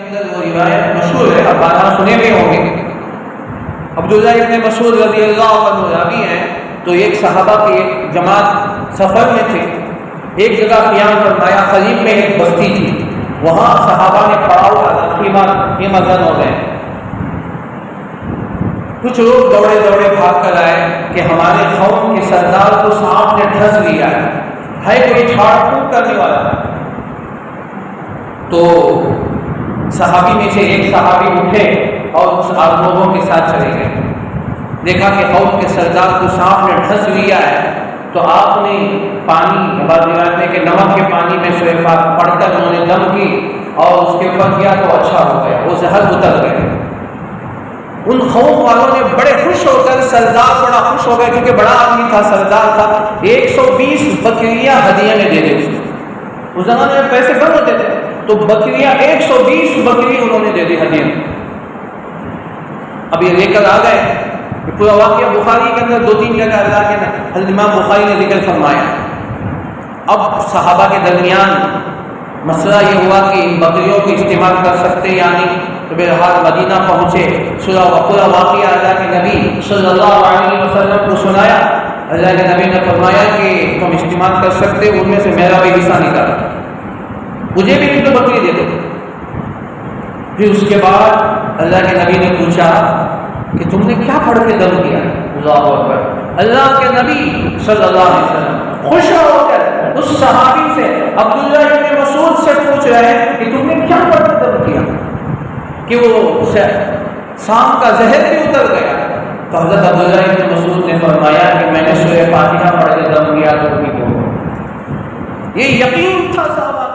اندر وہ روایت مشہور ہے، اب آپ سنے بھی ہوں گے۔ عبداللہ ابن مسعود رضی اللہ عنہ راوی ہیں، تو ایک صحابہ کی ایک جماعت سفر میں تھے، ایک جگہ قیام فرمایا، قریب میں ایک بستی تھی، وہاں صحابہ نے پڑاؤ ڈالا، خیمہ زن ہو گئے۔ کچھ لوگ دوڑے دوڑے بھاگ کر آئے کہ ہمارے قوم کے سردار کو سانپ نے ڈھس لیا ہے کوئی جھاڑ پھونک کرنے والا۔ تو صحابی میں سے ایک صحابی اٹھے اور اس لوگوں کے ساتھ چلے گئے، دیکھا کہ قوم کے سردار کو سانپ نے ڈھس لیا ہے، تو آپ نے پانی، بعض روایت میں کہ نمک کے پانی میں سورہ فاتحہ پڑھ کر انہوں نے دم کی اور اس کے اوپر کیا تو اچھا ہو گیا، وہ زہر اتر گئے۔ ان قوم والوں نے بڑے خوش ہو کر، سردار بڑا خوش ہو گیا کیونکہ بڑا آدمی تھا، سردار تھا، 120 بکریاں ہدیے میں دے دی۔ اس زمانے میں پیسے کم ہوتے تھے تو بکریاں 120 بکری انہوں نے دے دی ہدیے میں۔ اب یہ لے کر آ گئے، یہ پورا واقعہ بخاری کے اندر 2-3 جگہ اللہ کے حضرت امام بخاری نے ذکر فرمایا۔ اب صحابہ کے درمیان مسئلہ یہ ہوا کہ ان بکریوں کو استعمال کر سکتے یا نہیں، تو بہرحال مدینہ پہنچے، پورا واقعہ اللہ کے نبی صلی اللہ علیہ وسلم کو سنایا۔ اللہ کے نبی نے فرمایا کہ تم استعمال کر سکتے، ان میں سے میرا بھی حصہ نکالا، مجھے بھی ایک بکری دے دو۔ پھر اس کے بعد اللہ کے نبی نے پوچھا کہ تم نے کیا پڑھ کے دم کیا؟ اللہ اکبر! اللہ کے نبی صلی اللہ علیہ وسلم خوش ہو کر اس صحابی سے، عبداللہ ابن مسعود سے پوچھ رہے ہیں کہ تم نے کیا پڑھ کے دم کیا کہ وہ سانپ کا زہر بھی اتر گیا؟ تو حضرت عبداللہ ابن مسعود نے فرمایا کہ میں نے سورہ فاتحہ پڑھ کے دم کیا تو بھی وہ، یہ یقین تھا صحابہ